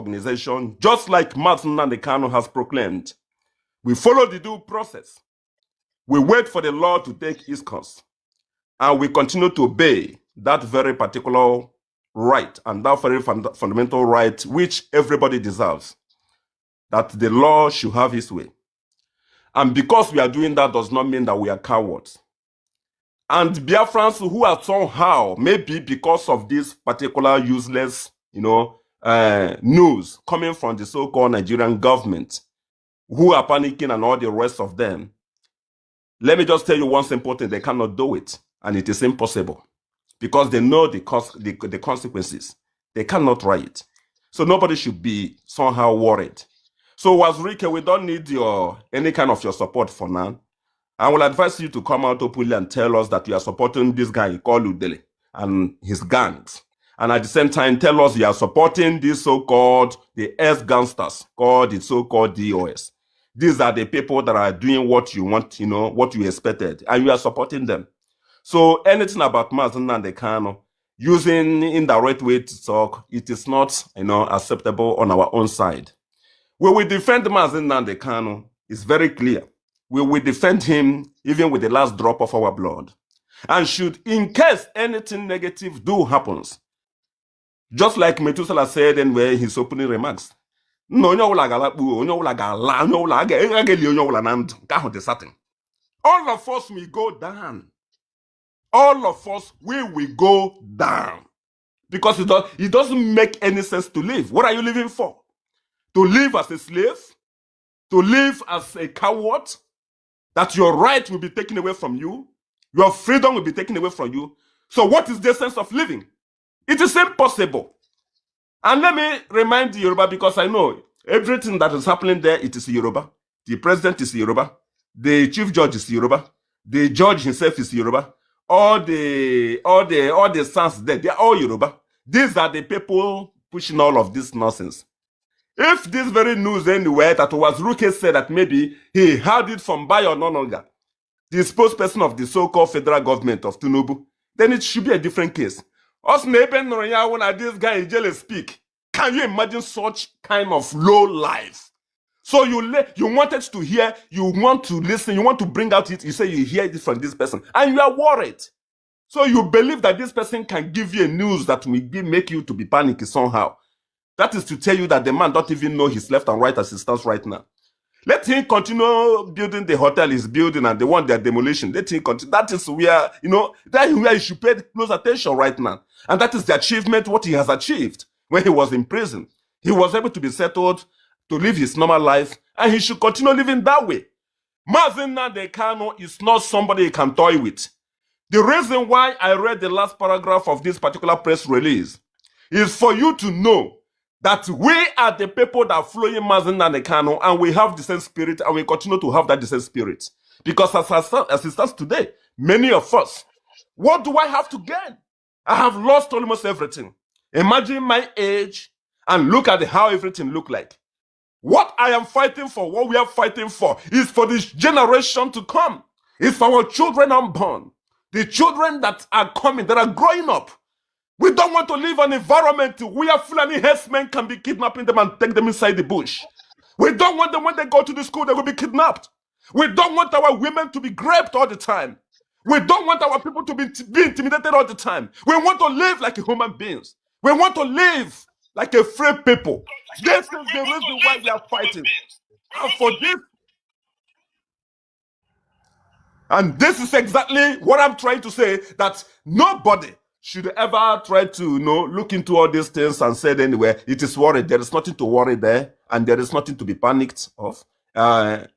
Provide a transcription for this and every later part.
organization, just like Mazi Nnamdi has proclaimed. We follow the due process. We wait for the law to take its course. And we continue to obey that very particular right and that very fundamental right which everybody deserves, that the law should have its way. And because we are doing that does not mean that we are cowards. And Biafrans who are somehow, maybe because of this particular useless, news coming from the so-called Nigerian government, who are panicking and all the rest of them, let me just tell you one simple thing: they cannot do it, and it is impossible, because they know the consequences. They cannot try it. So nobody should be somehow worried. So Wazirike, we don't need any kind of your support for now. I will advise you to come out openly and tell us that you are supporting this guy called Udele and his gangs. And at the same time, tell us you are supporting this so-called, the ex-gangsters, called the so-called DOS. These are the people that are doing what you want, what you expected, and you are supporting them. So anything about Mazi Nnamdi using indirect way to talk, it is not, acceptable on our own side. We will defend Mazi Nnamdi. It's very clear. We will defend him even with the last drop of our blood. And should, in case anything negative do happens, just like Methuselah said in his opening remarks, all of us will go down. All of us, we will go down. Because it doesn't make any sense to live. What are you living for? To live as a slave? To live as a coward? That your right will be taken away from you? Your freedom will be taken away from you? So what is the sense of living? It is impossible. And let me remind the Yoruba, because I know everything that is happening there, it is Yoruba. The president is Yoruba. The chief judge is Yoruba. The judge himself is Yoruba. All the sons there, they are all Yoruba. These are the people pushing all of this nonsense. If this very news anywhere that was Ruke said that maybe he heard it from Bayo Nonoga, the spokesperson of the so-called federal government of Tinubu, then it should be a different case. Us when this guy in jail speak, can you imagine such kind of low life? So you wanted to hear, you want to listen, you want to bring out it, you say you hear it from this person, and you are worried. So you believe that this person can give you a news that will make you to be panicky somehow. That is to tell you that the man don't even know his left and right as he stands right now. Let him continue building the hotel he's building and the one they're demolition. Let him continue. That is where, that is where you should pay close attention right now. And that is the achievement, what he has achieved when he was in prison. He was able to be settled, to live his normal life, and he should continue living that way. Mazi Nnamdi is not somebody you can toy with. The reason why I read the last paragraph of this particular press release is for you to know that we are the people that are flowing Mazi Nnamdi, and we have the same spirit, and we continue to have that the same spirit. Because as it stands today, many of us, what do I have to gain? I have lost almost everything. Imagine my age and look at how everything look like. What I am fighting for, what we are fighting for, is for this generation to come. It's for our children unborn. The children that are coming, that are growing up. We don't want to live in an environment where Fulani herdsmen can be kidnapping them and take them inside the bush. We don't want them when they go to the school, they will be kidnapped. We don't want our women to be raped all the time. We don't want our people to be intimidated all the time. We want to live like human beings. We want to live like a free people. This is the reason why we are fighting. And for this, and this is exactly what I'm trying to say, that nobody should ever try to look into all these things and say anywhere, it is worried. There is nothing to worry there, and there is nothing to be panicked of.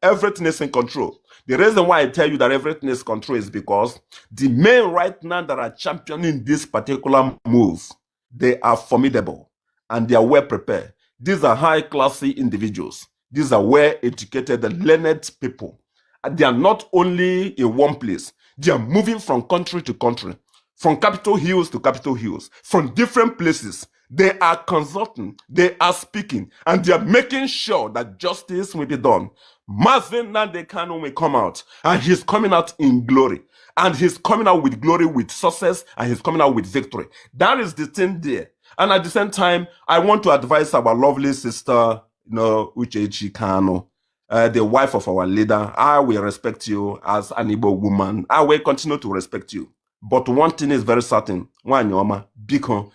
Everything is in control. The reason why I tell you that everything is control is because the men right now that are championing this particular move, they are formidable and they are well prepared. These are high-classy individuals. These are well-educated and learned people. And they are not only in one place. They are moving from country to country, from Capitol Hills to Capitol Hills, from different places. They are consulting, they are speaking, and they are making sure that justice will be done. Mazi Nnamdi will come out, and he's coming out in glory. And he's coming out with glory, with success, and he's coming out with victory. That is the thing there. And at the same time, I want to advise our lovely sister, Uchechi Kanu, the wife of our leader. I will respect you as an Igbo woman. I will continue to respect you. But one thing is very certain, because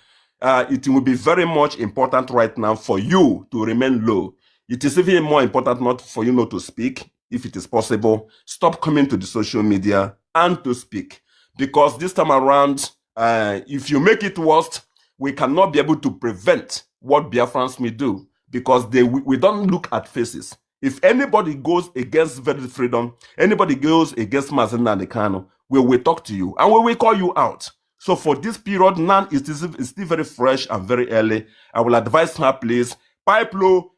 it will be very much important right now for you to remain low. It is even more important not for you not to speak, if it is possible. Stop coming to the social media and to speak. Because this time around, if you make it worse, we cannot be able to prevent what Biafrans may do, because we don't look at faces. If anybody goes against very freedom, anybody goes against Mazi Nnamdi, we will talk to you and we will call you out. So for this period, now it's still very fresh and very early. I will advise her, please, pipe low,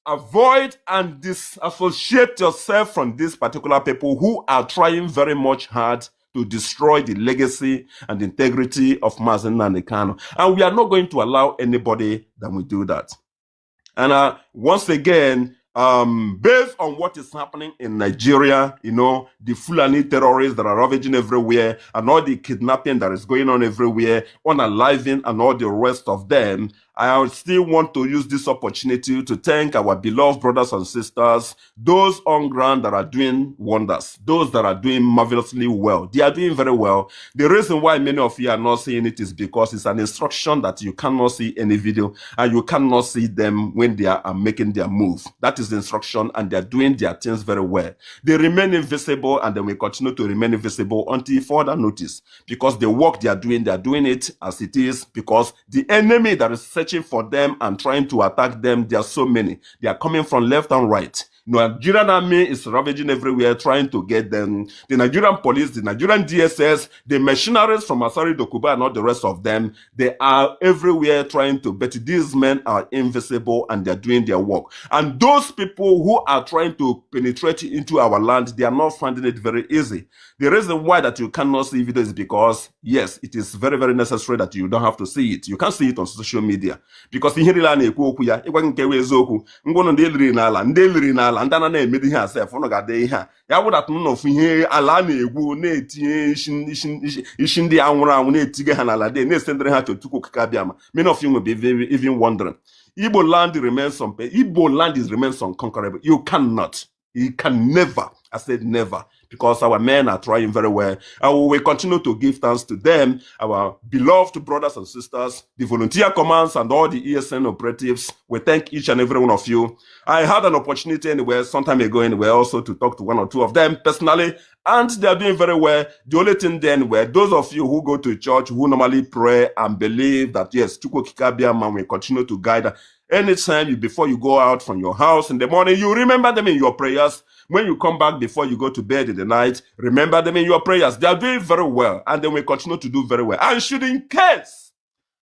avoid and disassociate yourself from these particular people who are trying very much hard to destroy the legacy and integrity of Mazi Nnamdi. And we are not going to allow anybody that will do that. And once again, based on what is happening in Nigeria, the Fulani terrorists that are ravaging everywhere, and all the kidnapping that is going on everywhere, unaliving and all the rest of them, I still want to use this opportunity to thank our beloved brothers and sisters, those on ground that are doing wonders, those that are doing marvelously well. They are doing very well. The reason why many of you are not seeing it is because it's an instruction that you cannot see any video, and you cannot see them when they are making their move. That is the instruction, and they are doing their things very well. They remain invisible, and they will continue to remain invisible until further notice, because the work they are doing it as it is, because the enemy that is searching for them and trying to attack them, there are so many. They are coming from left and right. Nigerian army is ravaging everywhere, trying to get them. The Nigerian police, the Nigerian DSS, the mercenaries from Asari Dokuba and all the rest of them, they are everywhere trying to, but these men are invisible and they're doing their work. And those people who are trying to penetrate into our land, they are not finding it very easy. The reason why that you cannot see video is because, yes, it is very, very necessary that you don't have to see it. You can't see it on social media. Because ndị liri n'ala ndị ana na-emedi ihe asef ụnụ ga-ade ihe a ya wụdat n'ofu ihe ala na-egwu na-etinye isi ndị anwụrụ anwụ na-etige ha n'ala de na-esendere ha chotuko kakabiama. Many of you will be even wondering. Igboland remains unconquerable. You can never, I said never, because our men are trying very well. And we will continue to give thanks to them, our beloved brothers and sisters, the volunteer commands and all the ESN operatives. We thank each and every one of you. I had an opportunity some time ago also to talk to one or two of them personally, and they are doing very well. The only thing then were those of you who go to church, who normally pray and believe that yes, Chukwu Kikabiama will continue to guide. Anytime before you go out from your house in the morning, you remember them in your prayers. When you come back before you go to bed in the night, remember them in your prayers. They are doing very well, and they will continue to do very well. And should in case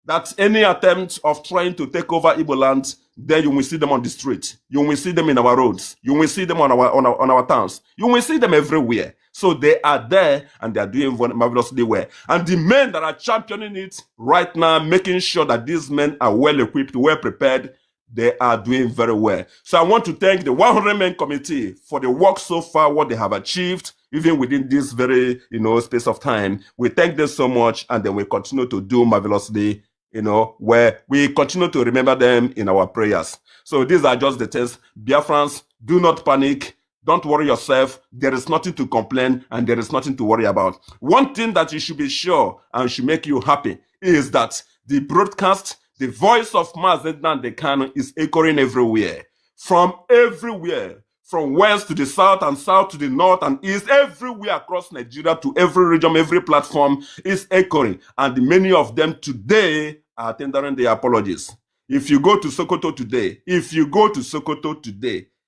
that any attempt of trying to take over Igboland, then you will see them on the street. You will see them in our roads. You will see them on our towns. You will see them everywhere. So they are there, and they are doing marvelously well. And the men that are championing it right now, making sure that these men are well equipped, well prepared, they are doing very well. So I want to thank the 100-man committee for the work so far, what they have achieved, even within this very, space of time. We thank them so much, and then we continue to do marvelously, where we continue to remember them in our prayers. So these are just the things. Biafrans, do not panic. Don't worry yourself. There is nothing to complain, and there is nothing to worry about. One thing that you should be sure and should make you happy is that the broadcast, the voice of Mazi Nnamdi is echoing everywhere. From west to the south and south to the north and east, everywhere across Nigeria, to every region, every platform is echoing. And many of them today are tendering their apologies. If you go to Sokoto today,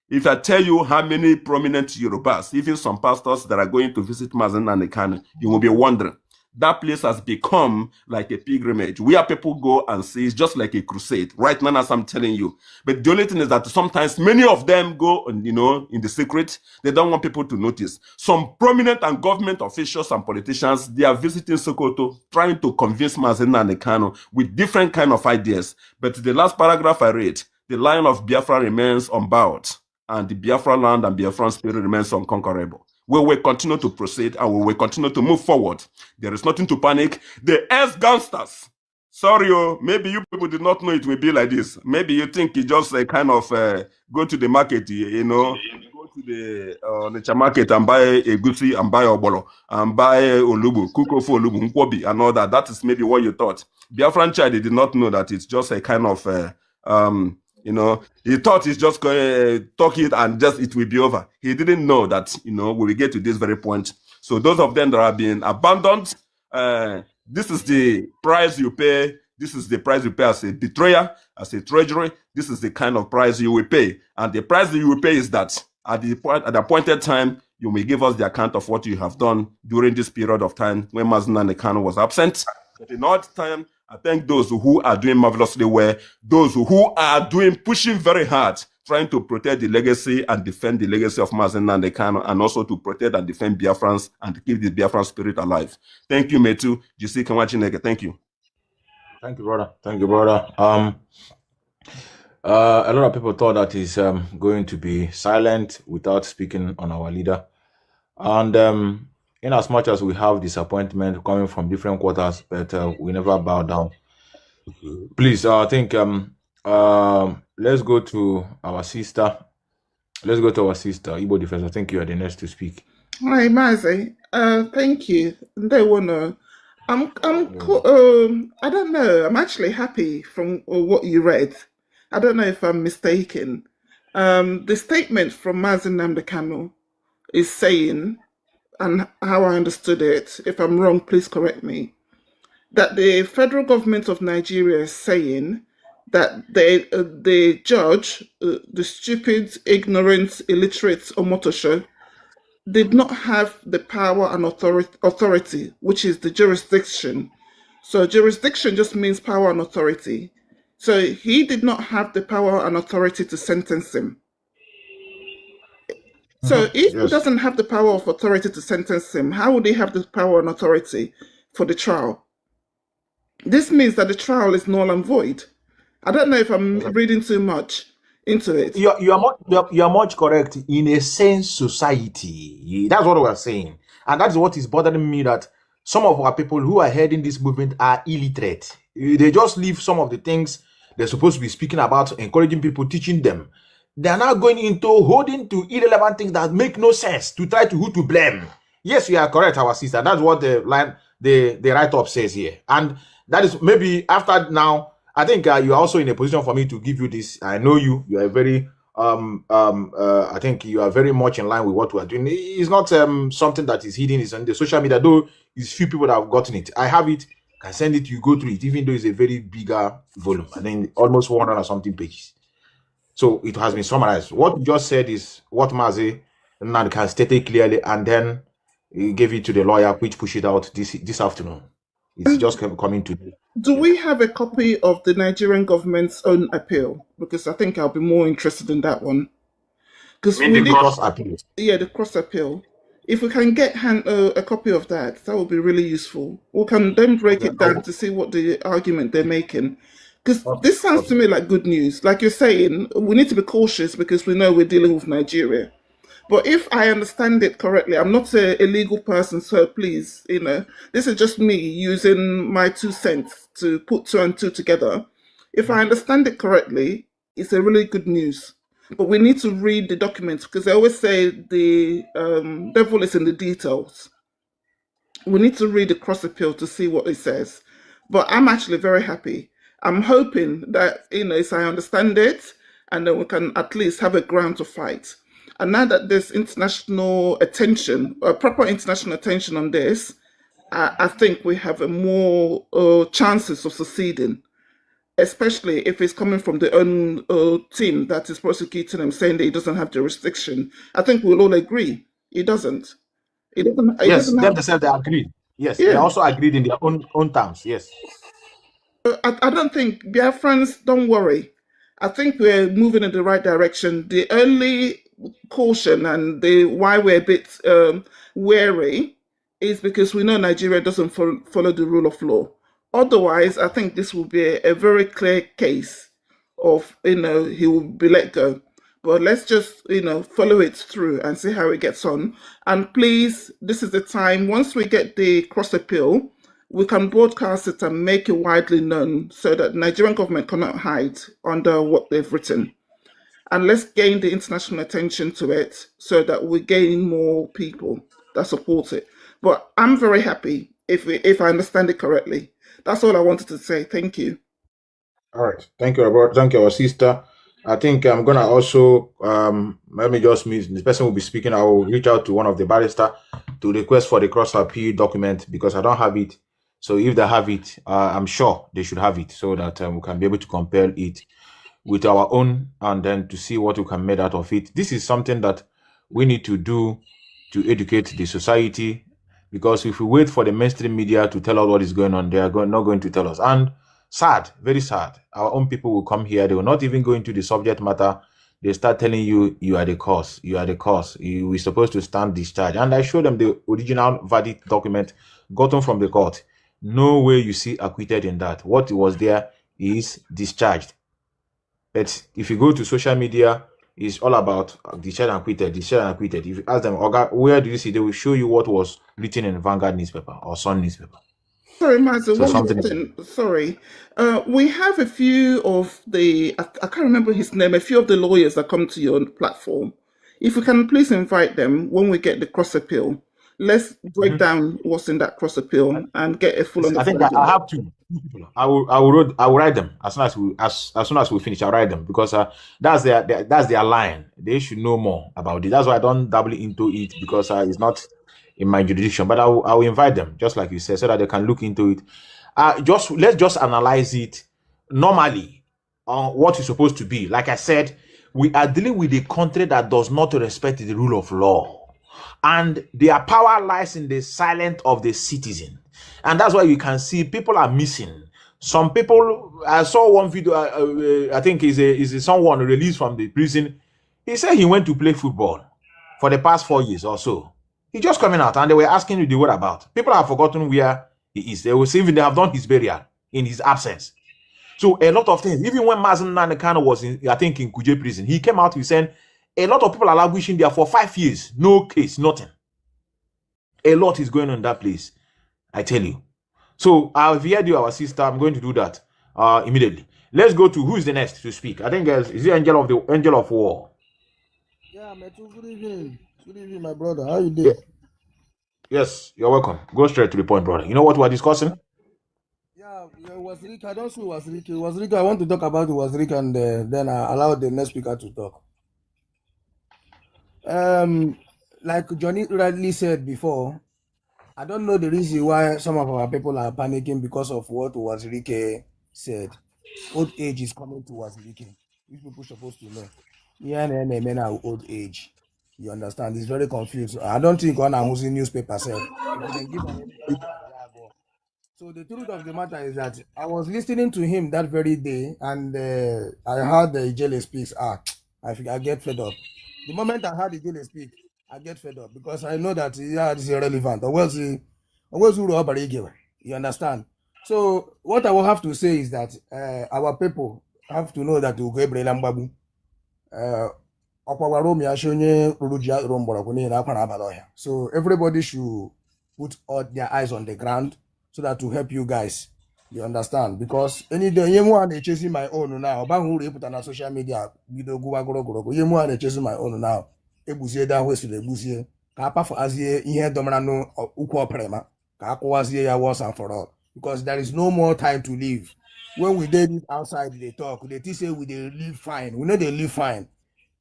if I tell you how many prominent Yorubas, even some pastors that are going to visit Mazi Nnamdi, you will be wondering. That place has become like a pilgrimage where people go and see. It's just like a crusade right now, as I'm telling you. But the only thing is that sometimes many of them go, in the secret. They don't want people to notice. Some prominent and government officials and politicians, they are visiting Sokoto, trying to convince Mazi Nnamdi with different kind of ideas. But the last paragraph I read, the lion of Biafra remains unbowed, and the Biafra land and Biafran spirit remains unconquerable. We will continue to proceed, and we will continue to move forward. There is nothing to panic. The ex-gangsters Sorry, oh, maybe you people did not know it will be like this. Maybe you think you just kind of go to the market, go to the nature market and buy a gusi and buy obolo and buy olubu, kuko for olubu, nkwobi and all that. That is maybe what you thought. Biafran child did not know that it's just a kind of, he thought he's just going to talk it and just it will be over. He didn't know that, we will get to this very point. So those of them that have been abandoned, this is the price you pay. This is the price you pay as a betrayer, as a treasury. This is the kind of price you will pay. And the price that you will pay is that at the appointed time, you may give us the account of what you have done during this period of time when Mazi Nnamdi Kanu was absent. But in all time, I thank those who are doing marvelously well, those who are pushing very hard, trying to protect the legacy and defend the legacy of Mazi Nnamdi Kanu, and also to protect and defend Biafrans and to keep the Biafran spirit alive. Thank you, Metu. GC Kamachineke. Thank you. Thank you, brother. Thank you, brother. A lot of people thought that he's going to be silent without speaking on our leader. And in as much as we have disappointment coming from different quarters, but we never bow down. Please, I think let's go to our sister. Let's go to our sister, Igbo Defense. I think you are the next to speak. Hi, Mazi. Thank you. They wanna. I don't know. I'm actually happy from what you read. I don't know if I'm mistaken. The statement from Mazi Nnamdi Kanu is saying, and how I understood it, if I'm wrong, please correct me, that the federal government of Nigeria is saying that the judge, the stupid, ignorant, illiterate Omotosho, did not have the power and authority, which is the jurisdiction. So jurisdiction just means power and authority. So he did not have the power and authority to sentence him. So if he doesn't have the power of authority to sentence him, how would he have the power and authority for the trial? This means that the trial is null and void. I don't know if I'm reading too much into it. You are much correct. In a sense, society. That's what we're saying. And that's what is bothering me, that some of our people who are heading this movement are illiterate. They just leave some of the things they're supposed to be speaking about, encouraging people, teaching them. They are now going into holding to irrelevant things that make no sense to try to who to blame. Yes, you are correct, our sister. That's what the write-up says here. And that is maybe after now, I think you are also in a position for me to give you this. I know you are very, I think you are very much in line with what we are doing. It's not something that is hidden. It's on the social media, though it's few people that have gotten it. I have it, can send it, you go through it, even though it's a very bigger volume. I think almost 100 or something pages. So it has been summarized. What you just said is what Mazi Nnamdi can state it clearly, and then he gave it to the lawyer, which pushed it out this afternoon. It's just coming today. Do we have a copy of the Nigerian government's own appeal? Because I think I'll be more interested in that one. Because the cross appeal. Yeah, the cross appeal. If we can get a copy of that, that would be really useful. We can then break it down to see what the argument they're making. Because this sounds to me like good news. Like you're saying, we need to be cautious because we know we're dealing with Nigeria. But if I understand it correctly, I'm not a legal person, so please, this is just me using my 2 cents to put 2 and 2 together. If I understand it correctly, it's a really good news. But we need to read the documents because they always say the devil is in the details. We need to read the cross appeal to see what it says. But I'm actually very happy. I'm hoping that, as I understand it, and then we can at least have a ground to fight. And now that there's international attention, proper international attention on this, I think we have more chances of succeeding, especially if it's coming from the own team that is prosecuting him, saying that he doesn't have jurisdiction. I think we'll all agree he doesn't. Yes, themselves they agreed. Yes, yeah. They also agreed in their own terms. Yes. I don't think Biafrans, don't worry. I think we're moving in the right direction. The only caution and why we're a bit wary is because we know Nigeria doesn't follow the rule of law. Otherwise, I think this will be a very clear case of, he will be let go. But let's just, follow it through and see how it gets on. And please, this is the time, once we get the cross appeal, we can broadcast it and make it widely known so that Nigerian government cannot hide under what they've written. And let's gain the international attention to it so that we gain more people that support it. But I'm very happy if I understand it correctly. That's all I wanted to say. Thank you. All right. Thank you, Robert. Thank you, our sister. I think I'm gonna also let me just meet this person will be speaking. I will reach out to one of the barrister to request for the cross appeal document because I don't have it. So if they have it, I'm sure they should have it so that we can be able to compare it with our own and then to see what we can make out of it. This is something that we need to do to educate the society, because if we wait for the mainstream media to tell us what is going on, they are not going to tell us. And sad, very sad, our own people will come here, they will not even go into the subject matter. They start telling you, you are the cause, you are the cause, we're supposed to stand discharge. And I showed them the original verdict document gotten from the court. No way you see acquitted in that. What was there is discharged. But if you go to social media, it's all about discharged and acquitted, discharged and acquitted. If you ask them, where do you see, they will show you what was written in Vanguard newspaper or Sun newspaper. Sorry, Mazi, sorry. We have a few of the, I can't remember his name, a few of the lawyers that come to your platform. If we can please invite them when we get the cross appeal. Let's break down what's in that cross appeal and get a full understanding. I think I have two people. I will write them as soon as we finish. I'll write them because that's their line. They should know more about it. That's why I don't dabble into it because it's not in my jurisdiction. But I will invite them, just like you said, so that they can look into it. Let's just analyze it normally on what it's supposed to be. Like I said, we are dealing with a country that does not respect the rule of law. And their power lies in the silence of the citizen. And that's why you can see people are missing. Some people, I saw one video, I think is someone released from the prison. He said he went to play football for the past 4 years or so. He just coming out and they were asking you the whereabouts. People have forgotten where he is. They will say even they have done his burial in his absence. So a lot of things, even when Mazi Nnamdi was in Kuje prison, he came out with saying, a lot of people are languishing there for 5 years. No case, nothing. A lot is going on in that place. I tell you. So I've heard you, our sister. I'm going to do that immediately. Let's go to who's the next to speak. I think is the Angel of War. Yeah, Metu, good evening. Good evening, my brother. How you doing? Yes, you're welcome. Go straight to the point, brother. You know what we're discussing? Yeah, Wazirika. I don't see Wazirika. Wazirika, I want to talk about Wazirika and then I allow the next speaker to talk. Like Johnny rightly said before, I don't know the reason why some of our people are panicking because of what Wazirike said. Old age is coming to Wazirike. These people supposed to know. Yeah, men are old age. You understand? It's very confused. I don't think on who's in newspaper self. So the truth of the matter is that I was listening to him that very day, and I heard the Ijele speaks. I get fed up. The moment I heard the Ijele speak, I get fed up because I know that this is irrelevant. You understand? So what I will have to say is that our people have to know that so everybody should put all their eyes on the ground so that to help you guys. You understand? Because any day you chasing my own now, put on social media, chasing my own now. Ebuzie da west the ebuzie. Ka apa for azie ihe domara no ukwu oprema. Ka akwazie ya once and for all. Because there is no more time to live. When we did it outside, they talk. They say we they live fine. We know they live fine.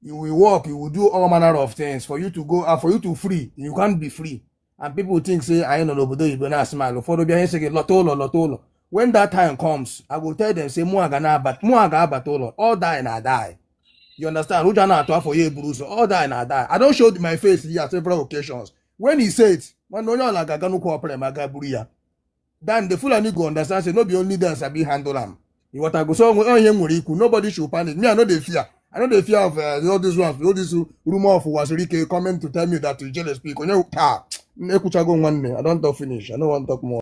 You will work. You will do all manner of things for you to go and for you to free. You can't be free. And people think say I know obodo you gonna smile. For the say lotolo. When that time comes, I will tell them say muaga abatolo. All die and I die. You understand? For you, Bruce. All die and I die. I don't show my face here several occasions. When he said, then the Fulani go understand, say, no be only dance I be handle them. What I go so nobody should panic. Me, I know they fear. I know the fear of all these ones, all this rumor of Wazirike coming to tell me that you jealous speak. I don't talk finish. I don't want to talk more.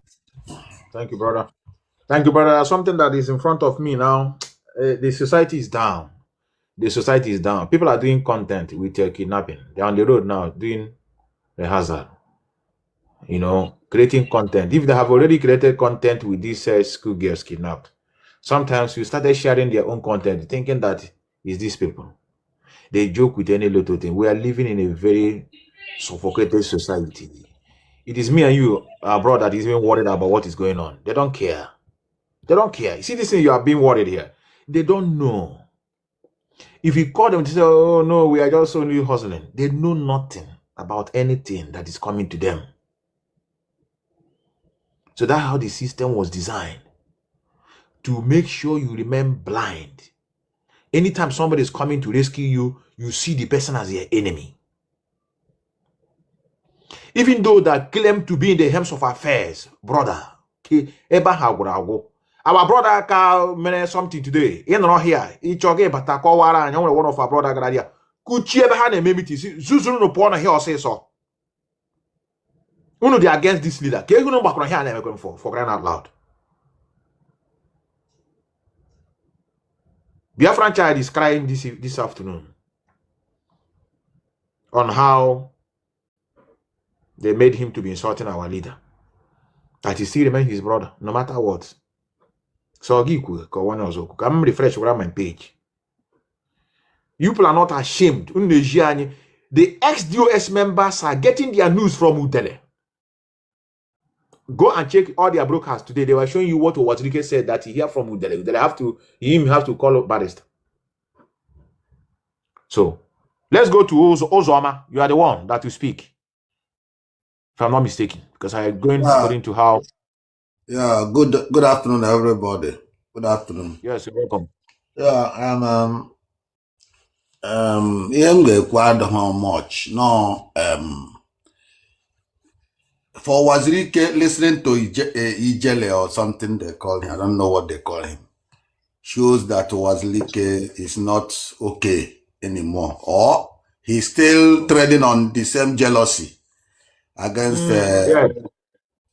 Thank you, brother. Thank you, brother. Something that is in front of me now. The society is down. The society is down. People are doing content with kidnapping. They're on the road now doing the hazard. creating content. If they have already created content with these school girls kidnapped, sometimes you started sharing their own content, thinking that is these people. They joke with any little thing. We are living in a very suffocated society. It is me and you, our brother, that is even worried about what is going on. They don't care. They don't care. You see this thing, you are being worried here. They don't know. If you call them to say, oh no, we are just only hustling, they know nothing about anything that is coming to them. So that's how the system was designed, to make sure you remain blind. Anytime somebody is coming to rescue you, you see the person as your enemy. Even though that claim to be in the helms of affairs, brother, our brother can something today. You know here, each of but one of our brother Gradia. Could you ever have a maybe Zuzun no pona here or say so? Uno they against this leader. Can you know back here and going for crying out loud? Biafran child is crying this afternoon on how they made him to be insulting our leader. That he still remains his brother, no matter what. So I'm refresh around my page. You people are not ashamed. The ex-DOS members are getting their news from Udele. Go and check all their broadcasts today. They were showing you what Watrike said that he hear from Udele. Udele have to call up Barrister. So let's go to Ozoma. You are the one that will speak, if I'm not mistaken, because I am going according to how. Yeah, good afternoon, everybody. Good afternoon. Yes, you're welcome. Yeah, how much? No, for Wazirike listening to Ijele or something they call him, I don't know what they call him, shows that Wazirike is not okay anymore, or he's still treading on the same jealousy against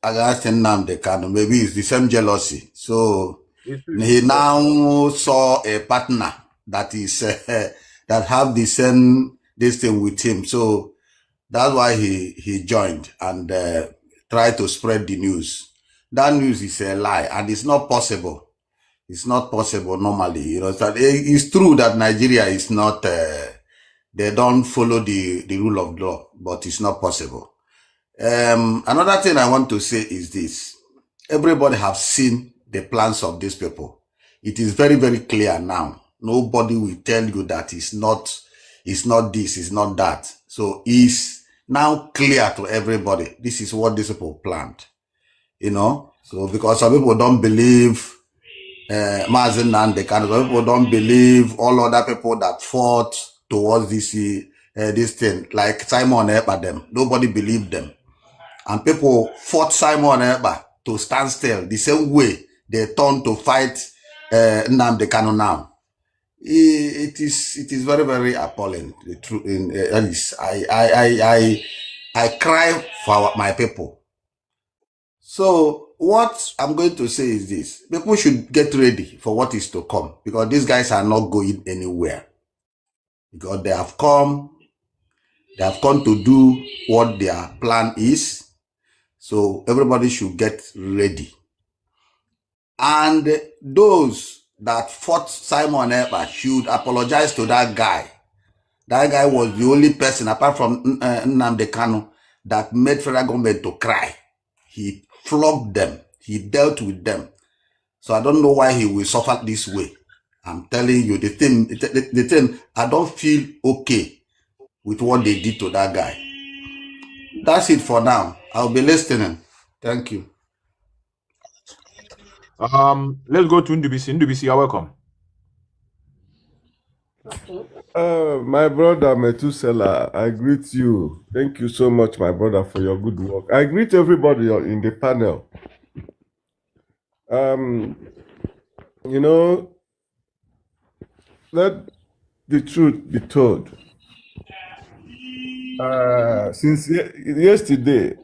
against Nnamdi Kanu. Maybe it's the same jealousy. So he now saw a partner that is that have the same this thing with him. So that's why he joined and tried to spread the news. That news is a lie, and it's not possible. It's not possible normally. It's true that Nigeria is not. They don't follow the rule of law, but it's not possible. Another thing I want to say is this. Everybody have seen the plans of these people. It is very, very clear now. Nobody will tell you that it's not this, it's not that. So it's now clear to everybody. This is what these people planned. So because some people don't believe Mazi Nnamdi, some people don't believe all other people that fought towards this thing, like Simon Ekpa them. Nobody believed them. And people fought Simon Ekpa to stand still, the same way they turned to fight Nnamdi Kanu now. It is very, very appalling. The truth is, I cry for my people. So what I'm going to say is this: people should get ready for what is to come, because these guys are not going anywhere. Because they have come to do what their plan is. So everybody should get ready. And those that fought Simon Ekpa should apologize to that guy. That guy was the only person, apart from Nnamdi Kanu, that made federal government to cry. He flogged them. He dealt with them. So I don't know why he will suffer this way. I'm telling you, the thing, I don't feel okay with what they did to that guy. That's it for now. I'll be listening. Thank you. Let's go to Ndubisi. Ndubisi, you're welcome. My brother Methuselah, I greet you. Thank you so much, my brother, for your good work. I greet everybody in the panel. Let the truth be told. Since yesterday,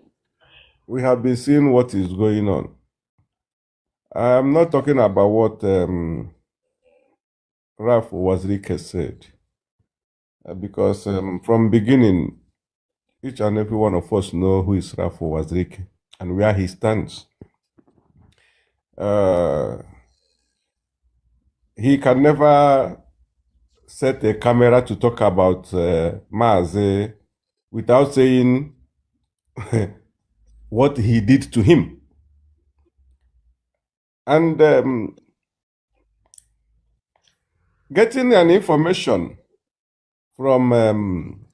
we have been seeing what is going on. I'm not talking about what Ralph Wazirike said, because from beginning, each and every one of us know who is Rafo Wazirike and where he stands. He can never set a camera to talk about Mazi without saying what he did to him. And getting an information from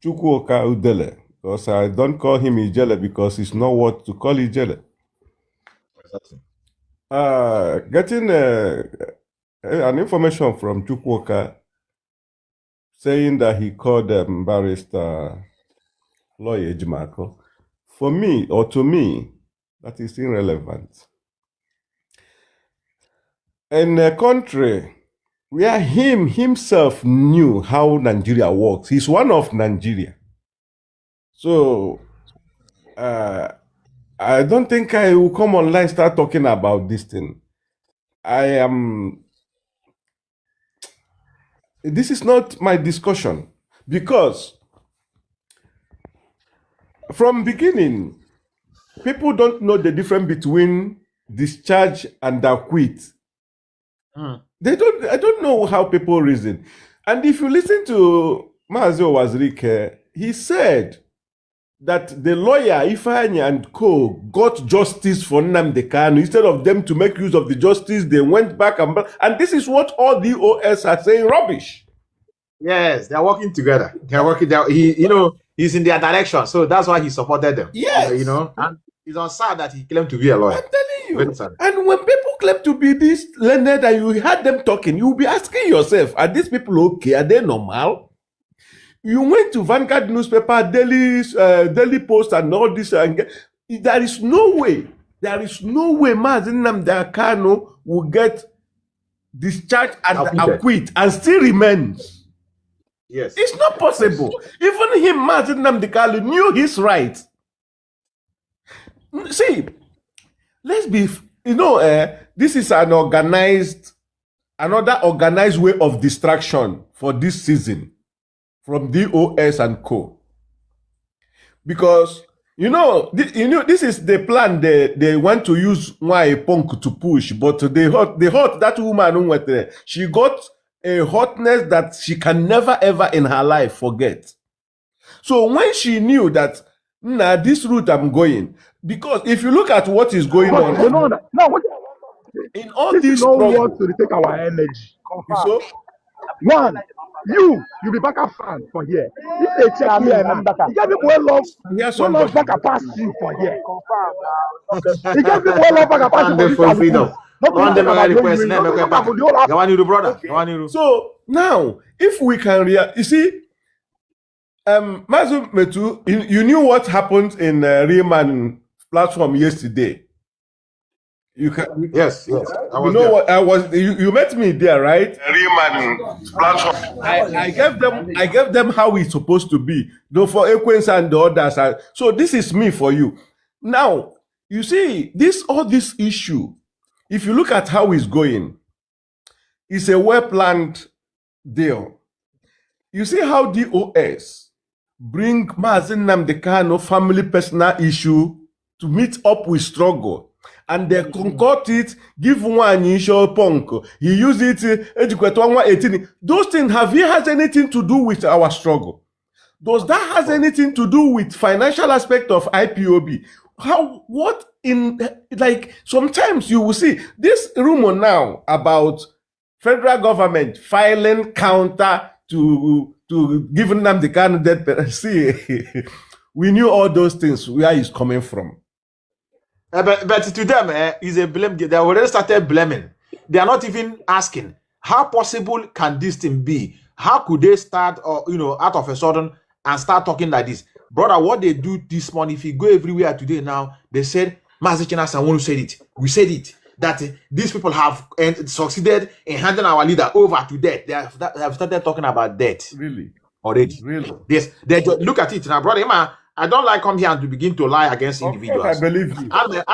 Chukwuoka Udele, because I don't call him Ijele because it's not what to call Ijele. Getting an information from Chukwuoka saying that he called Barrister Lawyer Ejimako, for me, or to me, that is irrelevant. In a country where himself knew how Nigeria works, he's one of Nigeria. So, I don't think I will come online and start talking about this thing. This is not my discussion, because from beginning, people don't know the difference between discharge and acquit. I don't know how people reason. And if you listen to Mazi Wazirike, he said that the lawyer Ifeanyi and co got justice for Nnamdi Kanu. Instead of them to make use of the justice, they went back and this is what all the OS are saying rubbish. Yes, they're working together. They're working. He's in their direction, so that's why he supported them. Yes, and it's on sad that he claimed to be a lawyer. I'm telling you. And when people claim to be this learned and you heard them talking, you'll be asking yourself, are these people okay? Are they normal? You went to Vanguard newspaper, Daily Post, and all this. There is no way Mazi Nnamdi Kanu will get discharged and acquit and still remains. Yes, it's not possible. Even him, Mazi Nnamdi Kanu, knew his right. See, let's be, this is another organized way of distraction for this season from DOS and co. Because this is the plan they want to use Punk to push, but they hurt that woman who went there. She got a hotness that she can never ever in her life forget. So when she knew that this route I'm going, because if you look at what is going on in all these problems, to take our energy. So, one, you be back up fan for here. If they check you, you get people who love back up pass you for here. You get people who love back up pass you for freedom. So now, if we can you see, Mazi Metu, you knew what happened in Riemann platform yesterday. Yes. You met me there, right? Riemann platform. I gave them how it's supposed to be. Though for Equens and the others. So this is me for you. Now, you see, all this issue, if you look at how it's going, it's a well-planned deal. You see how DOS bring Mazi Nnamdi Kanu family personal issue to meet up with struggle. And they concoct it, give one initial punk. He used it, 18. Those things, has anything to do with our struggle? Does that has anything to do with financial aspect of IPOB? Sometimes you will see this rumor now about federal government filing counter to giving them the candidate. See, we knew all those things, where he's coming from. But to them, is a blame. They already started blaming. They are not even asking, how possible can this thing be? How could they start, out of a sudden and start talking like this? Brother, what they do this morning, if you go everywhere today now, they said, Mazi Nnamdi said it. We said it. That these people have succeeded in handing our leader over to death. They have started talking about death. Really? Already. Really? Yes. They just look at it now, brother. I don't like come here and to begin to lie against individuals. I believe you. I believe.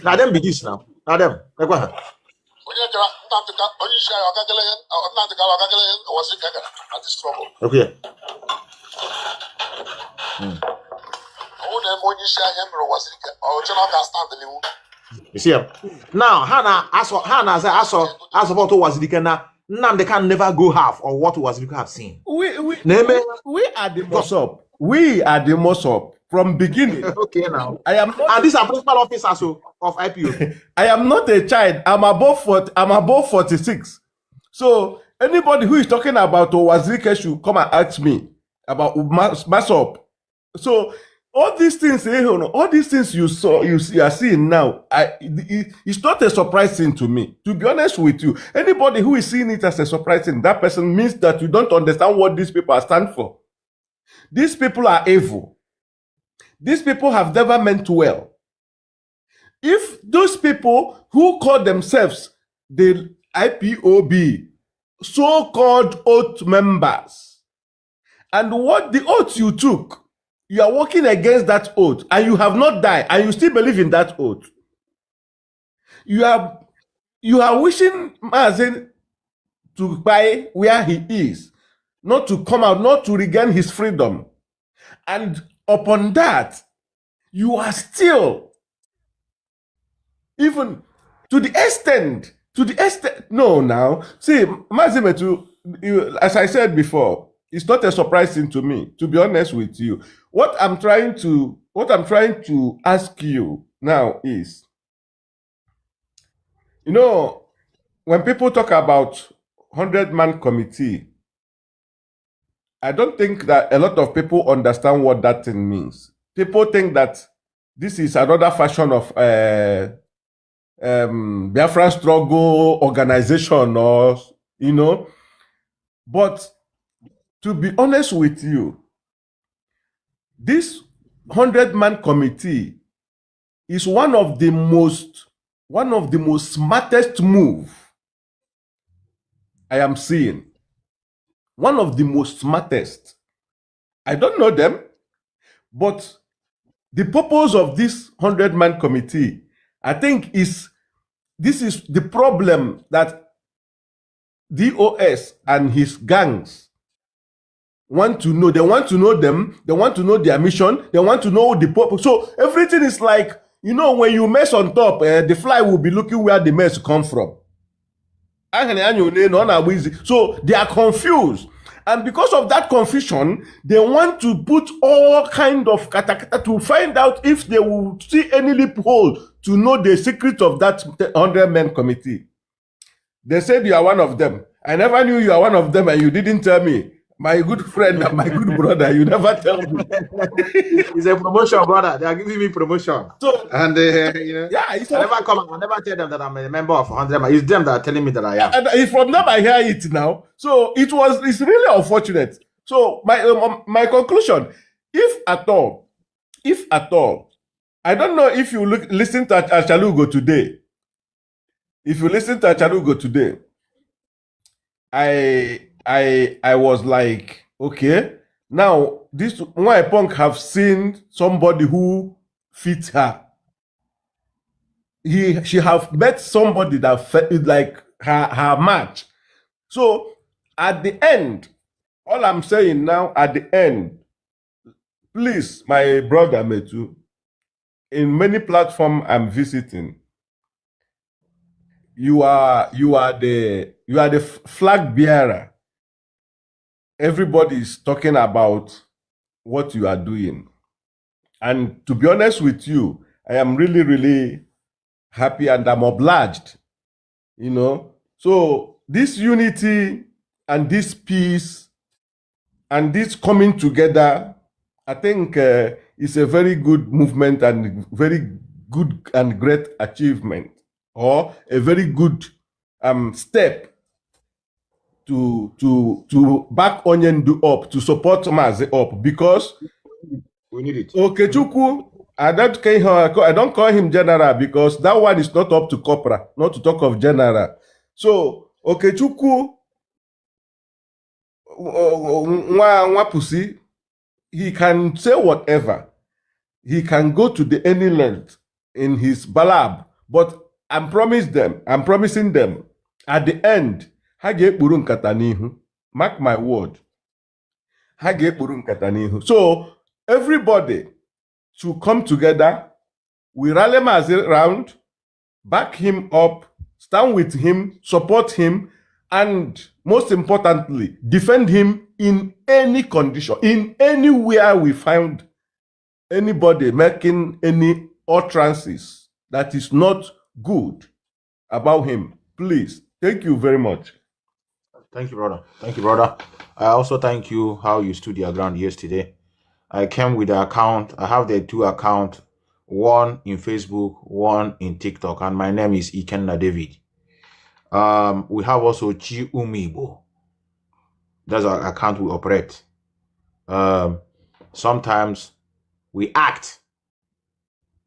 Now them be this now. Now them. Okay. You see, now Hannah, Hannah said, I support Wazirike now. Nnamdi can never go half or what Wazirike have seen. We are the most up. We are the most up from beginning. Okay, now I am not. And these are principal officers of IPO. I am not a child. I'm above 40, I'm above 46. So anybody who is talking about Wazirike should come and ask me about Masop. So all these things, all these things you are seeing now, it's not a surprise thing to me. To be honest with you, anybody who is seeing it as a surprise thing, that person means that you don't understand what these people stand for. These people are evil. These people have never meant well. If those people who call themselves the IPOB, so-called oath members, and what the oath you took, you are working against that oath, and you have not died, and you still believe in that oath. You are wishing Mazi to buy where he is, not to come out, not to regain his freedom. And upon that, you are still, even to the extent, no, now, see, Mazi Metu, as I said before, it's not a surprise thing to me, to be honest with you. What I'm trying to ask you now is, when people talk about 100-man committee, I don't think that a lot of people understand what that thing means. People think that this is another fashion of Biafran struggle organization, or but to be honest with you, this 100-man committee is one of the most smartest move I am seeing. One of the most smartest. I don't know them, but the purpose of this 100-man committee, I think, this is the problem that DOS and his gangs want to know. They want to know them. They want to know their mission. They want to know the purpose. So everything is like, when you mess on top, the fly will be looking where the mess come from. So they are confused. And because of that confusion, they want to put all kind of katakata to find out if they will see any loophole to know the secret of that 100-man committee. They said you are one of them. I never knew you are one of them, and you didn't tell me. My good friend and my good brother, you never tell me. It's a promotion, brother. They are giving me promotion. So, and yeah, I never tell them that I'm a member of 100. It's them that are telling me that I am. And from them I hear it now. So it's really unfortunate. So my conclusion, if at all, I don't know if you listen to Achalugo today. If you listen to Achalugo today, I was like, okay, now this Why Punk have seen somebody who fits her. She have met somebody that felt like her match. So at the end, all I'm saying now, at the end, please, my brother Metu, in many platforms I'm visiting, you are the flag bearer. Everybody is talking about what you are doing. And to be honest with you, I am really, really happy and I'm obliged. So this unity and this peace and this coming together, I think is a very good movement and very good and great achievement, or a very good step to back Onyendu up, to support Mazi up, because we need it. Okechukwu, I don't call him general because that one is not up to corporal, not to talk of general. So Okechukwu, Nwapusi, he can say whatever. He can go to any length in his balab, but I'm promising them at the end, ha ga-ekpuru nkata n'ihu. Mark my word. Ha ga-ekpuru nkata n'ihu. So everybody to come together, we rally Mazi around, back him up, stand with him, support him, and most importantly, defend him in any condition, in anywhere we find anybody making any utterances that is not good about him. Please, thank you very much. Thank you, brother. Thank you, brother. I also thank you how you stood your ground yesterday. I came with the account. I have the 2 accounts, one in Facebook, one in TikTok, and my name is Ikenna David. We have also Chi Umibo. That's our account we operate. Sometimes we act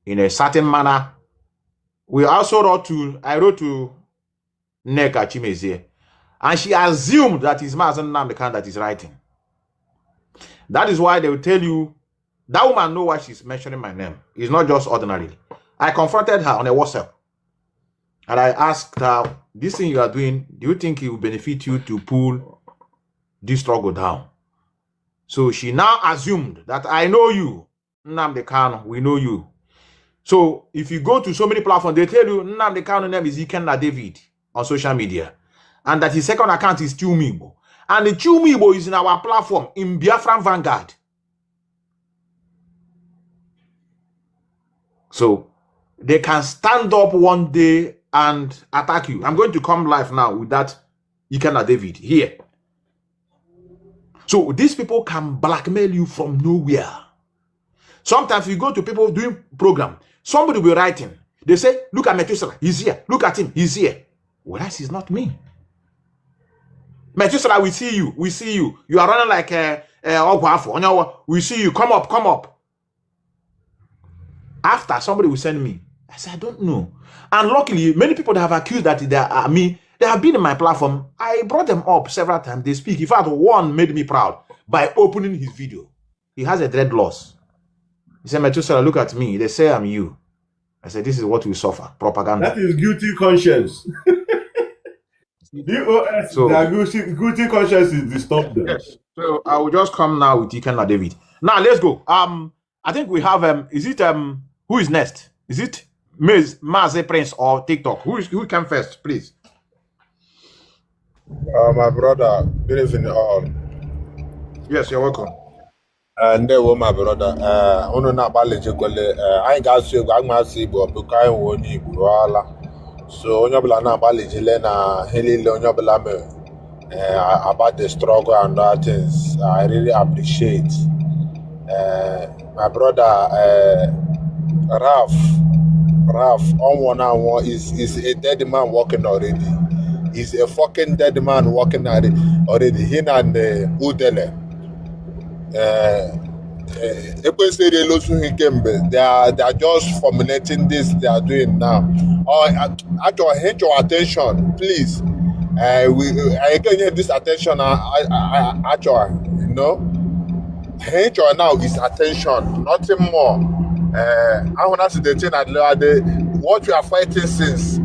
in a certain manner. We also wrote to Neka Chimezie, and she assumed that it's Mazi Nnamdi that is writing. That is why they will tell you that woman know why she's mentioning my name. It's not just ordinarily. I confronted her on a WhatsApp, and I asked her, this thing you are doing, do you think it will benefit you to pull this struggle down? So she now assumed that I know you, Nnamdi Kanu, we know you. So if you go to so many platforms, they tell you Nnamdi Kanu's name is Ikenna David on social media, and that his second account is Chumibo. And the Chumibo is in our platform in Biafran Vanguard. So they can stand up one day and attack you. I'm going to come live now with that Ikenna David here. So these people can blackmail you from nowhere. Sometimes you go to people doing program, somebody will be writing. They say, look at Methuselah, he's here. Look at him, he's here. Whereas it's not me. Methuselah, we see you. We see you. You are running like Ogwafo. We see you. Come up, come up. After, somebody will send me. I said, I don't know. And luckily, many people that have accused that they are me, they have been in my platform. I brought them up several times. They speak. In fact, one made me proud by opening his video. He has a dread loss. He said, Methuselah, look at me. They say I'm you. I said, this is what we suffer. Propaganda. That is guilty conscience. DOS, So, their guilty conscience is disturbed them. yes. So I will just come now with Ikenna David. Now let's go. I think we have is it who is next? Is it Mazi Prince or TikTok? Who came first, please? My brother, good evening all. Yes, you're welcome. And they were my brother. Ono na baleje kwele. I got so go agma si bo buka I woni buala. So onye bla na baleje le na helile onye bla me about the struggle and other things. I really appreciate. My brother Raf on one and one is a dead man walking already. He's a fucking dead man walking already. He and Udele. They are just formulating this they are doing now. I hate your attention, please. I can get this attention. Actually, you know, hate your now is attention, nothing more. I want to say the thing that what we are fighting since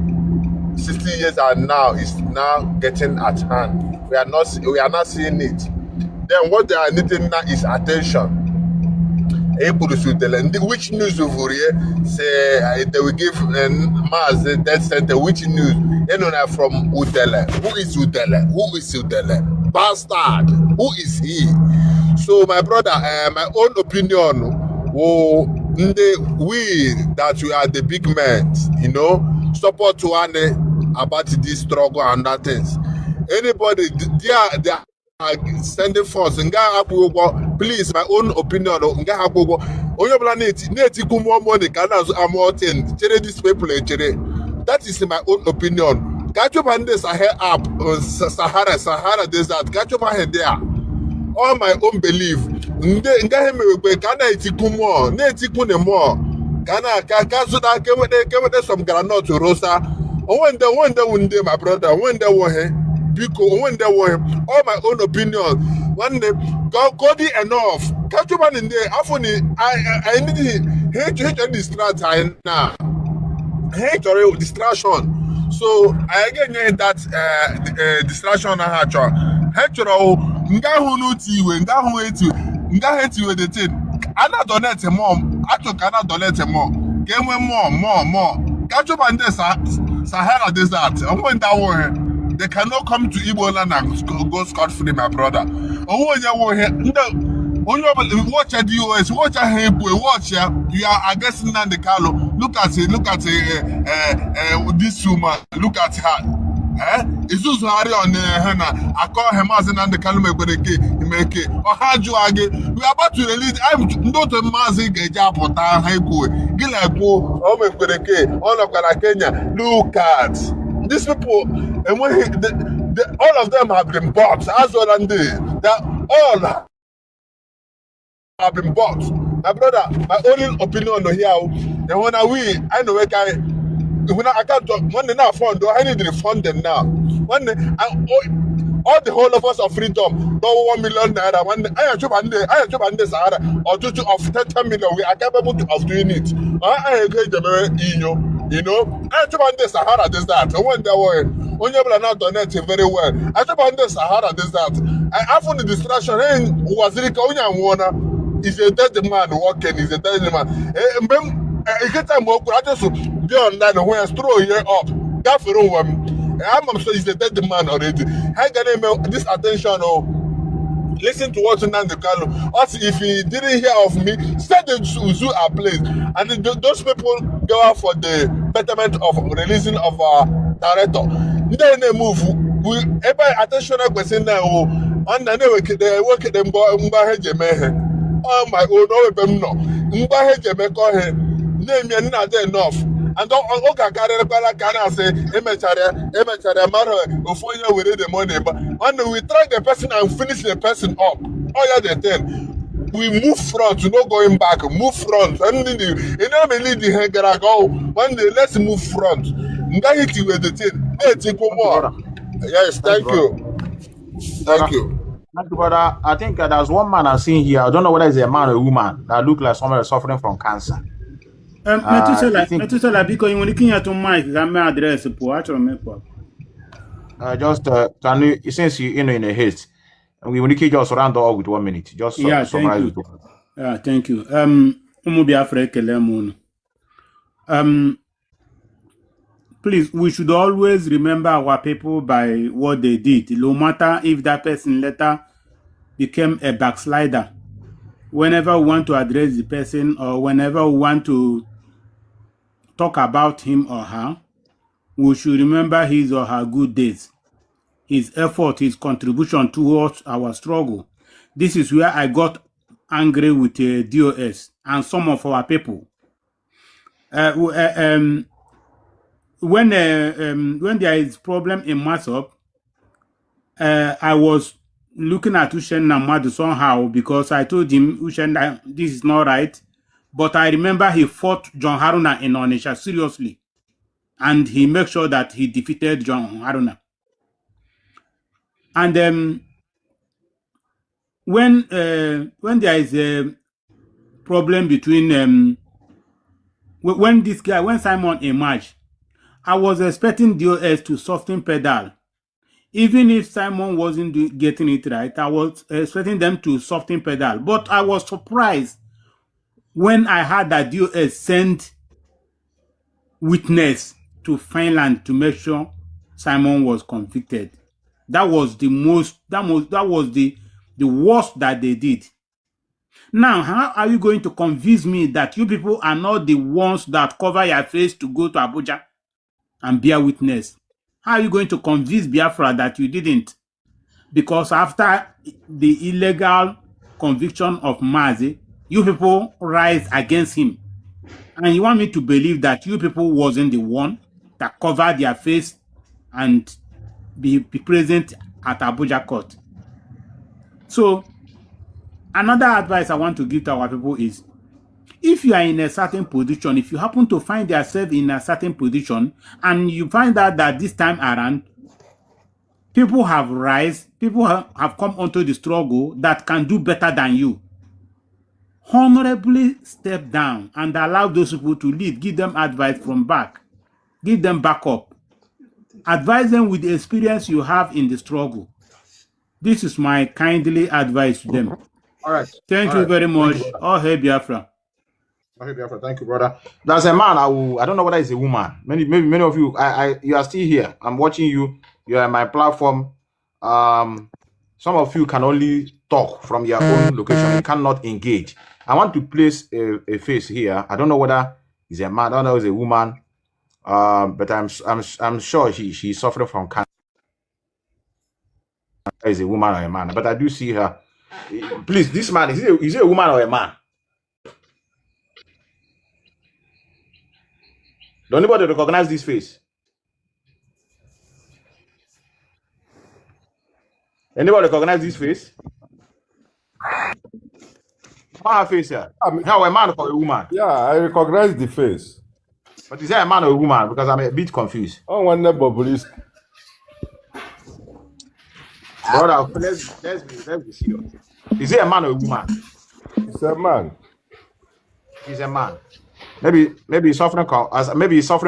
60 years and now is now getting at hand. We are not seeing it. Then what they are needing now is attention. Which news over here say they will give Mazi death center? Which news? From Udele. Who is Udele? Who is Udele? Bastard. Who is he? So my brother, my own opinion. We that we are the big men, you know, support one about this struggle and that things. Anybody, they are sending force. Please, my own opinion. These people, that is my own opinion. Catch up on this up Sahara desert. Catch up on there. All my own belief. Some granite to rosa. One day, my brother, one day, because when they were all my own opinion, one day, God enough. Catch you man in there. I need hate this strat now. hate or distraction. So I again that distraction na ha chọrọ. Ha chọrọ nga hụ n'otu iwe, nga hụ etu, nga ha etu iwe the thing. Ana donate more, achọ ka ana donate more. Ka enwe more. Ka chọba ndị Sahara Desert, onwe ndị awụ they cannot come to Igboland and go scot-free, my brother. Onwe onye awụ he, ndị onye ọbụla watch the US, watch ha ebu, watch ya, you are against Nnamdi Kanu. Look at this woman, look at her. Isuzu hari on Hana. I call her Mazi Nnamdi Kanu make ha jụ age. We are about to release. I'm not a Mazi Geja Pota Haiku. Gilako, all of Kenya. Look at these people, and when all of them have been bought as well, and they all have been bought. My brother, my only opinion here, and when I know when I can't talk, when they now fund, I need to refund them now. When all the whole of us of freedom, no 1 million naira. When I am chopping the Sahara or of 10 million, we are capable of doing it. I agree, you know, I chopping the Sahara Desert. When there were when you are not done it very well. I chopping the Sahara Desert. I have the distraction. Was it Konya is a dead man walking? Is a dead man. Every time I just be online when I throw here up. That for I'm sure he's a dead man already. How can I this attention or listen to what Nnamdi Kanu? Also, if he didn't hear of me, set the zoo are place. And those people go out for the betterment of releasing of our director. Then they move. We every attentional question now. On the work them go oh my own no call him. Name me not enough. And don't can say we need the money, but when we track the person and finish the person up, all the thing we move front, no going back, move front. And you know me lead the hanger go one day, let's move front. Hit you with the thing. Hey, more. Yes, thank you. Thank you. Thank you, brother. I think there's one man I've seen here. I don't know whether it's a man or a woman that look like someone suffering from cancer. Metusela, because you want to to Mike, I'm address for just can you, since you in a haste, we will just round off with 1 minute. Just summarize it. Yeah, thank you. Please, we should always remember our people by what they did. No matter if that person later became a backslider. Whenever we want to address the person or whenever we want to talk about him or her, we should remember his or her good days, his effort, his contribution towards our struggle. This is where I got angry with DOS and some of our people. When there is problem in Masop, I was looking at Ushen Nnamdi somehow because I told him, Ushen, this is not right. But I remember he fought John Haruna in Onitsha seriously. And he made sure that he defeated John Haruna. And when there is a problem between when Simon emerged, I was expecting DOS to soften pedal. Even if Simon wasn't getting it right, I was expecting them to soften pedal. But I was surprised when I heard that DOS sent witness to Finland to make sure Simon was convicted. That was the worst that they did. Now, how are you going to convince me that you people are not the ones that cover your face to go to Abuja and bear witness? How are you going to convince Biafra that you didn't? Because after the illegal conviction of Mazi, you people rise against him. And you want me to believe that you people wasn't the one that covered their face and be present at Abuja court. So, another advice I want to give to our people is, if you are in a certain position, if you happen to find yourself in a certain position, and you find out that this time around, people have rise, people have come onto the struggle that can do better than you, honorably step down and allow those people to lead, give them advice from back. Give them backup. Advise them with the experience you have in the struggle. This is my kindly advice to them. All right. Thank All you right. very much. Thank you, brother. Oh, hey, Biafra. Okay, Biafra. Thank you, brother. There's a man. I don't know whether it's a woman. Many of you. You are still here. I'm watching you. You are on my platform. Some of you can only talk from your own location. You cannot engage. I want to place a face here. I don't know whether it's a man. I don't know if it's a woman. But I'm sure she's suffering from cancer. Is a woman or a man? But I do see her. Please, this man is he a woman or a man? Does anybody recognize this face? Anybody recognize this face? What her face here? How a man or a woman? Yeah, I recognize the face. But is that a man or a woman? Because I'm a bit confused. Oh, one neighbor police. Brother, let's be serious. Is it a man or a woman? It's a man. He's a man. Maybe he's suffering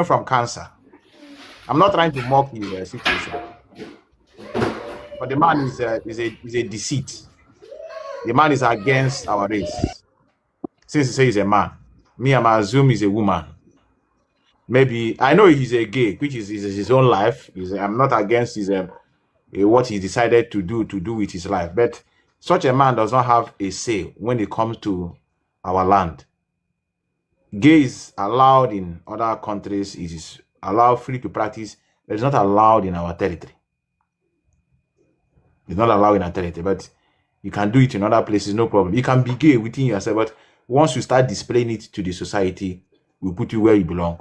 from cancer. I'm not trying to mock his situation, but the man is a deceit. The man is against our race. Since he says he's a man, me, I'm assume he's a woman. Maybe I know he's a gay, which is his own life. I'm not against what he decided to do with his life, but such a man does not have a say when it comes to our land. Gay is allowed in other countries. It is allowed free to practice, but it's not allowed in our territory. It's not allowed in our territory, but you can do it in other places, no problem. You can be gay within yourself, but once you start displaying it to the society, we put you where you belong.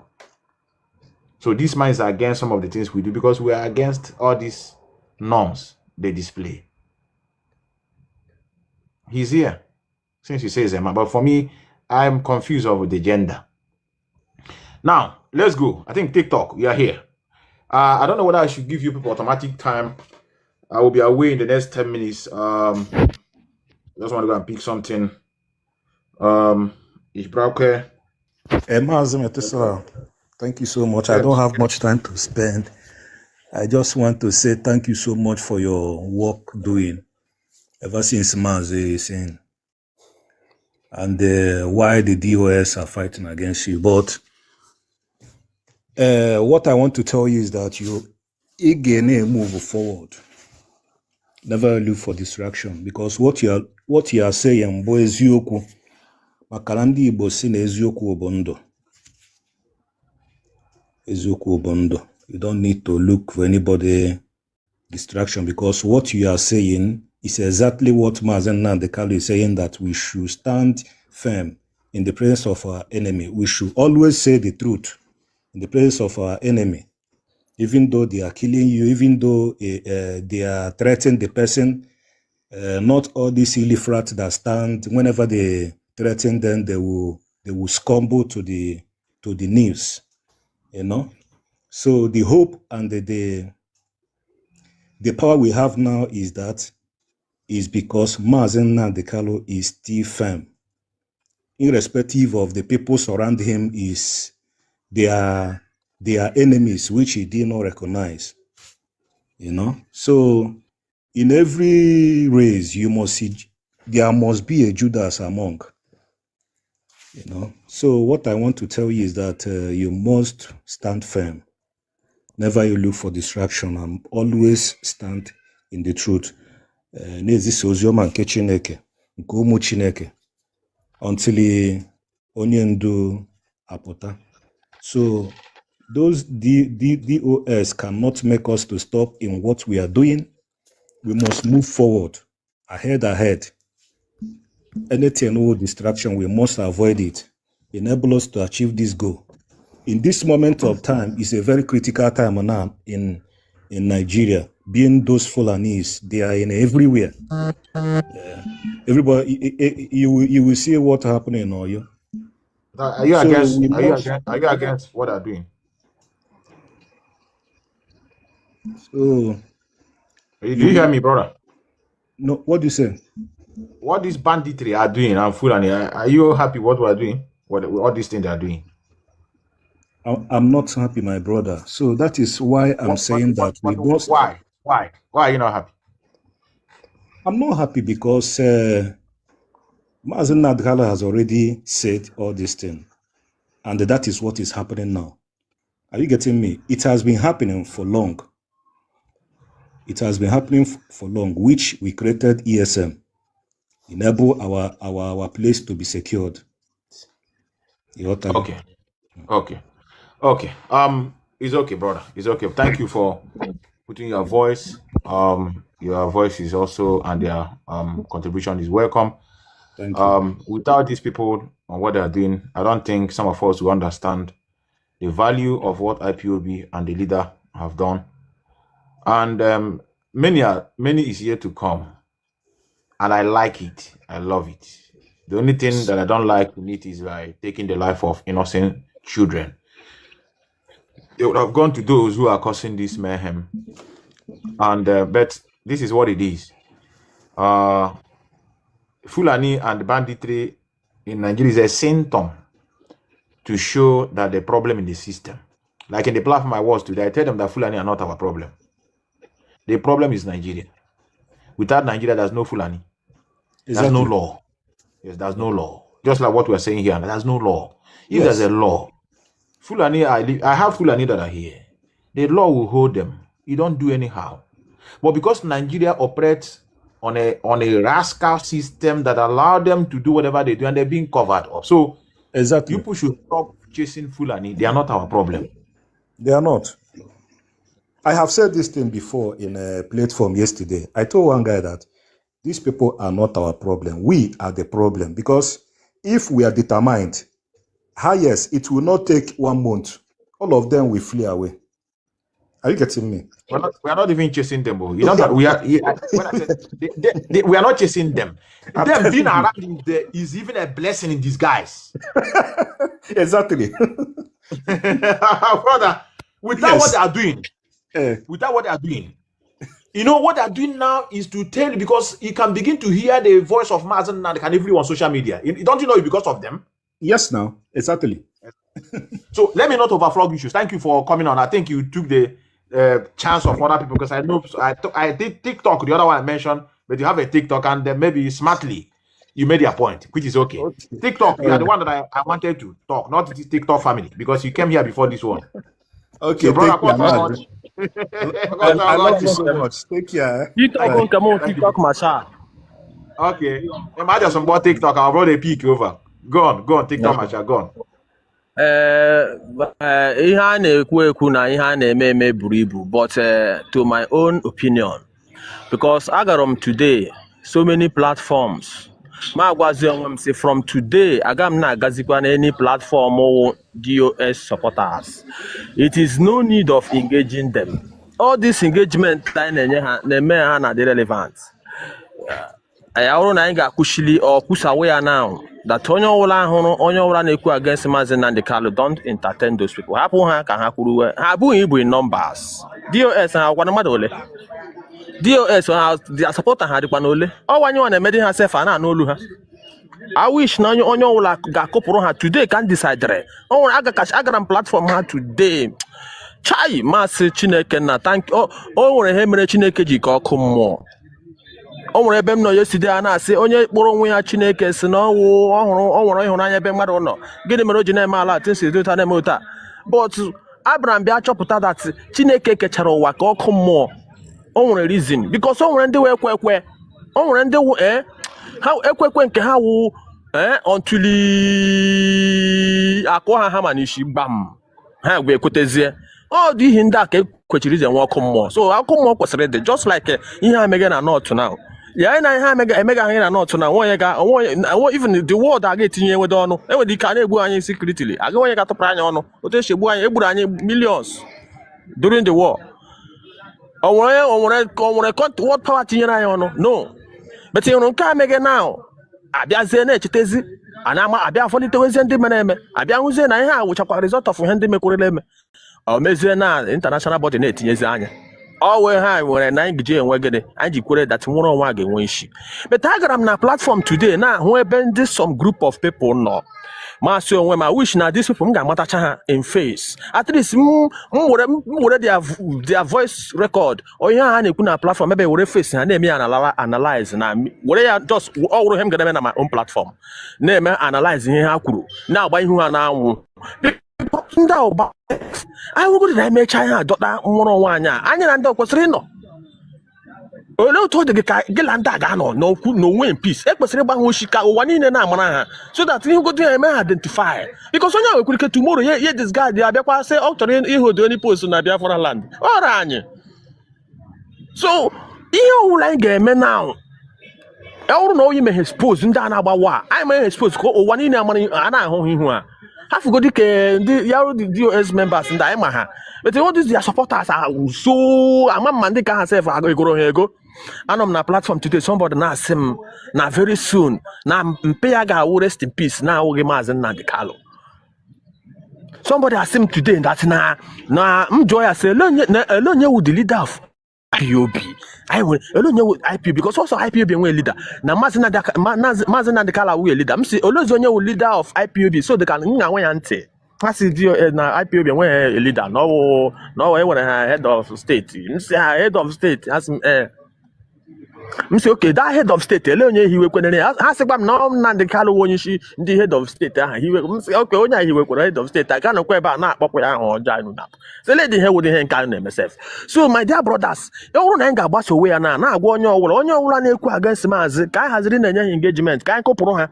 So this man is against some of the things we do because we are against all these norms they display. He's here since he says a man, but for me, I'm confused over the gender. Now, let's go. I think TikTok, we are here. I don't know whether I should give you people automatic time. I will be away in the next 10 minutes. Just want to go and pick something. Ich brauche. Mazi Nnamdi, thank you so much. I don't have much time to spend. I just want to say thank you so much for your work doing ever since Mazi is in. And why the DOS are fighting against you. But what I want to tell you is that you again move forward. Never look for distraction, because what you are saying, boy, eziokwu. Makala ndị Igbo si na eziokwu bụ ndụ. Eziokwu bụ ndụ. You don't need to look for anybody distraction, because what you are saying is exactly what Mazi Nnamdi is saying, that we should stand firm in the presence of our enemy. We should always say the truth in the presence of our enemy, even though they are killing you, even though they are threatening the person. Not all these illiterate that stand, whenever they threaten them, they will scumble to the news, you know. So the hope and the power we have now is because Mazi Nnamdi is still firm, irrespective of the people surrounding him. They are enemies which he did not recognize, you know. So in every race, there must be a Judas among, you know. So what I want to tell you is that you must stand firm. Never you look for distraction, and always stand in the truth. N'ezi oziọma nke Chineke, nke ụmụ Chineke, until onye ndu apụta. So those DOS cannot make us to stop in what we are doing. We must move forward, ahead. Anything or distraction, we must avoid it. Enable us to achieve this goal. In this moment of time, is a very critical time now in Nigeria. Being those Fulanis, they are in everywhere. Everybody, you will see what happening in Oyo. Are you against what they're doing? So, do you hear me, brother? No, what do you say? What these banditry are doing and Fulani, are you happy what we are doing? What all these things they are doing? I'm not happy, my brother. So that is why I'm saying that we must. Why? Why are you not happy? I'm not happy because Mazi Nnamdi has already said all these things, and that is what is happening now. Are you getting me? It has been happening for long. It has been happening for long, which we created ESM, enable our place to be secured. Okay. It's okay, brother. It's okay. Thank you for putting your voice. Your voice is also, and their contribution is welcome. Thank you. Without these people and what they are doing, I don't think some of us will understand the value of what IPOB and the leader have done. And many is yet to come. And I like it. I love it. The only thing that I don't like in it is like taking the life of innocent children. They would have gone to those who are causing this mayhem. And but this is what it is. Fulani and banditry in Nigeria is a symptom to show that the problem in the system. Like in the platform I was today, I tell them that Fulani are not our problem. The problem is Nigeria. Without Nigeria, there's no Fulani. There's no law. Yes, there's no law. Just like what we're saying here, there's no law. If there's a law, Fulani, I have Fulani that are here. The law will hold them. You don't do anyhow. But because Nigeria operates on a rascal system that allow them to do whatever they do, and they're being covered up. So exactly, people should stop chasing Fulani. They are not our problem. They are not. I have said this thing before in a platform yesterday. I told one guy that these people are not our problem. We are the problem. Because if we are determined, yes, it will not take 1 month. All of them will flee away. Are you getting me? We are not even chasing them. You know that we are. When I said we are not chasing them. Them being around is even a blessing in disguise. Exactly. Brother, without what they are doing, you know what they are doing now is to tell you, because you can begin to hear the voice of Mazi Nnamdi and everyone on social media. Don't you know it because of them? Yes, now exactly. So let me not overflog issues. Thank you for coming on. I think you took the chance of other people, because I know I did TikTok, the other one I mentioned, but you have a TikTok, and then maybe smartly you made your point, which is okay. TikTok, you are the one that I wanted to talk, not the TikTok family, because you came here before this one. Okay, so, brother, I love you so much. Take care. TikTok, Masha. Okay. Imagine some more TikTok. I'll roll a peek over. Go on, TikTok, Masha. Go on. Ihe a na-ekwu na ihe a na-eme buru ibu, but to my own opinion, because I got them today so many platforms. Say from today, I got not gazikwa any platform or DOS supporters. It is no need of engaging them. All this engagement time they are irrelevant. I already got kushili or kusawaya now. That onyo against Mazi Nnamdi, don't entertain those people. Habu in numbers. DOS and Wanamadole. DOS their supporter had panole. Oh, when you want to make herself and no. I wish now you onyo like Gakopro today can decide. Oh, I got Agaram platform today. Chai Mazi Chineke na thank oh Hemre Chineke Jiko come more. O nwere ebe m nọ yesterday a na-asị onye kpọrọ onwe ya Chineke si na ọhụrụ ịhụnanya ebe mmadụ nọ, gịnị mere o ji na-eme ala tinsi dota na-eme ụta. But Abraham bịa chọpụta that Chineke kechara ụwa ka ọkụ mmụọ. O nwere reason, because o nwere ndị wee ekwe, o nwere ndị ha ekwekwe nke ha wụ until akụ ha ma n'isi gbam ha gwe ekwetezie. All the ihe ndị a ka ekwechiri ize nwe ọkụ mmụọ. So ọkụ mmụọ kwesịrị dị just like ihe a mege na north now. Yeah, na ihe emega ihe na north na onye ga even the world aga etinye enwedo ọnụ enwede ike a na-egbu anyị secretly aga onye ga-atụpụrụ anyị ọnụ otu esi egbu anyị, egburu anyị millions during the war. O nwere what power tinyere anyị ọnụ? No. But you nke a mege now abịazie na-echetezi abịa afọlitewezi ndị mere eme, abịa hụzie na ihe a wụchakwa result of ihe ndị mekwarela eme. O mezie na international body na-etinyezi anya. Always high when I kwere that one on one issue. But I got na platform today now who been this some group of people no. Master when my wish now this people matacha in face. At least would their voice record or yeah and kuna platform maybe we face and me analyze na we just all him get them on my own platform. Name analyze here akuru. Now by who now I will go to the China Dr. Monowanya. I know was no. Olo to the Gelanda Gano, no win peace. It was about Shika, one in an amana. So that you go to identify. Because when you could tomorrow, yeah, this guy, the Abia say, oh, to do any post on Abia for a land. Or so, you like game now. I don't know you may expose in Dana Bawa. I may expose one in a money and I home. Half go the DOS members in the Emaha. But all these their supporters are so I'm a man they can't say I go here go. And on the platform today, somebody now sim now very soon. Now Mpeaga will rest in peace. Now we Mazi Nnamdi. Somebody has him today that now Joy say alone you would the leader of IPOB. I will alone you IPOB because also IPOB we leader. Now Mazi Nnamdi we leader. I'm say alone you leader of IPOB so they can ante. As na IPOB we a leader. No we head of state. Say head of state as say okay that head of state alone he we kwenene as gbam na Nnamdi Kanu won shi the head of state he we say okay onya he we head of state I can kwa ba na akpokwa ya ho oja anu na say lady here with him can himself. So my dear brothers e wuru na nga gbaso we na agwa onye owula na ekwu against Mazi ka haziri na enye engagement ka kopuru ha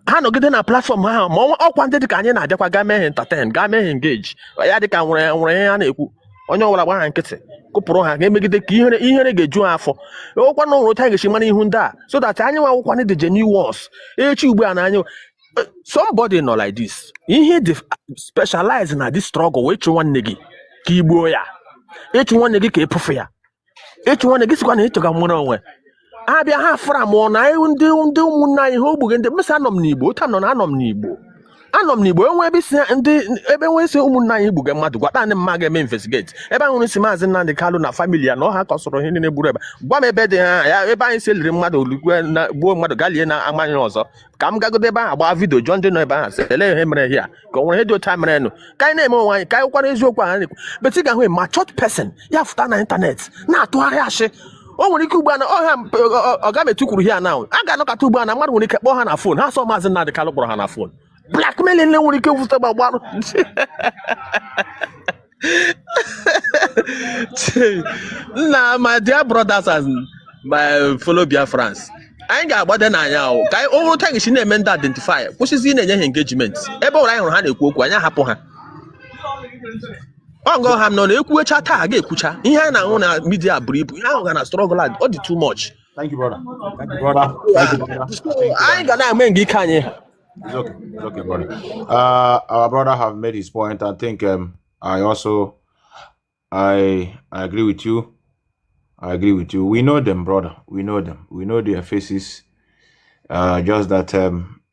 ha nọgide na platform ha ma ọkwa ndị ka anyị na-adịkwa ga mee entertain ga mee engage ya dịka nwere ihe a na-ekwu onye ọbụla gba ha nkịtị kụpụrụ ha ga-emegide ka ihere ga-eju afọ ọkwa na ụrụ ga-eshi mana ihu ndị a so that anyị nwa akwụkwa ndị the new wars echi ugbu a na anyị somebody nọ like this ihe dị specialize na this struggle wee chụ nwanne gị ka igbuo ya ịchụ nwanne gị ka epufu ya ịchụ nwanne gị sikwa na ịchọga nwere onwe abịa ha fara mụọ na ndị ụmụnna anyị ha ogbuge ndị mesa anọ m n'Igbo taa nọ na anọ m n'Igbo enwe ebe si ebe nwe si ụmụnna anyị gbuge mmadụ gwata ndị mma ga-eme investigate ebe ahụ si Mazi Nnamdi Kanu na family ya na ọha kọsọrọ ihe niile gburu ebe gwa m ebe dị ha ya ebe anyị si liri mmadụ oligwe na gbuo mmadụ galie na amanye ọzọ ka m gagodo ebe ahụ gbaa vidio jọ ndị nọ ebe ahụ sele ihe mere ya ka o nwere ihe dị otu a mere nụ ka anyị na-eme onwe anyị ka anyị kwara eziokwu ahụ na-ekwu but ị ga-ahụ matured person ya fụta na ịntanetị na-atụgharị ashị o nwere ike ugbu a na ọha ọgametu kwuru ya na a ga-anọkọta ugbu a na mmadụ nwere ike kpọọ ha na fon ha sọ Mazi Nnamdi Kanu kpọrọ ha na fon blackmailing nwere ike wụta gbagbarụ na my dear brothers and my fellow Biafrans anyị ga-agbade n'anya ahụ ka o nwere ta gị na-eme ndị identify kwụsịzi na-enye ha engagement ebe ụra anyị hụrụ ha na-ekwu okwu anyị ahapụ ha Ongo ham no ekwucha taa ga-ekwucha ihe anyị na-ahụ na media buru ibu ihe ahụ ga na struggle all the too much. Thank you, brother. Thank you, brother. Thank you, brother. I got na eme ngika anyị. It's okay, brother. Our brother have made his point. I think I agree with you. I agree with you. We know them, brother. We know them. We know their faces. Just that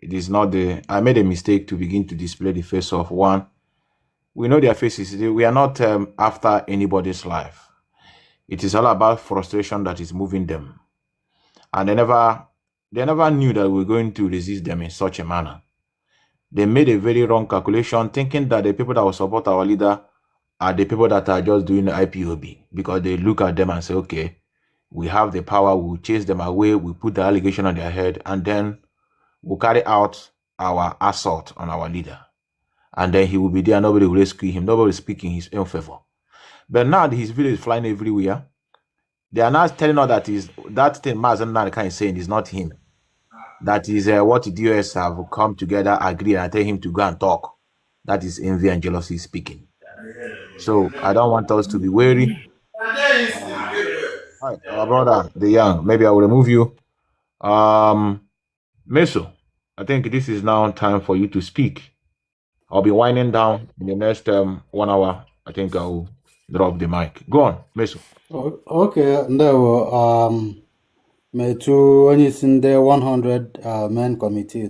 it is not the. I made a mistake to begin to display the face of one. We know their faces. We are not after anybody's life. It is all about frustration that is moving them, and they never knew that we were going to resist them in such a manner. They made a very wrong calculation, thinking that the people that will support our leader are the people that are just doing the IPOB, because they look at them and say, okay, we have the power, we'll chase them away, we put the allegation on their head, and then we'll carry out our assault on our leader. And then he will be there, nobody will rescue him, nobody will speak in his own favor. But now his video is flying everywhere. They are now telling us that thing Mazi Nnamdi is saying is not him. That is what the DOS have come together, agree, and tell him to go and talk. That is envy and jealousy speaking. So I don't want us to be wary. Right, our brother, the young, maybe I will remove you. Meso, I think this is now time for you to speak. I'll be winding down in the next 1 hour. I think I'll drop the mic. Go on, Meso. Okay, no, me too. When it's in the 100 men committee.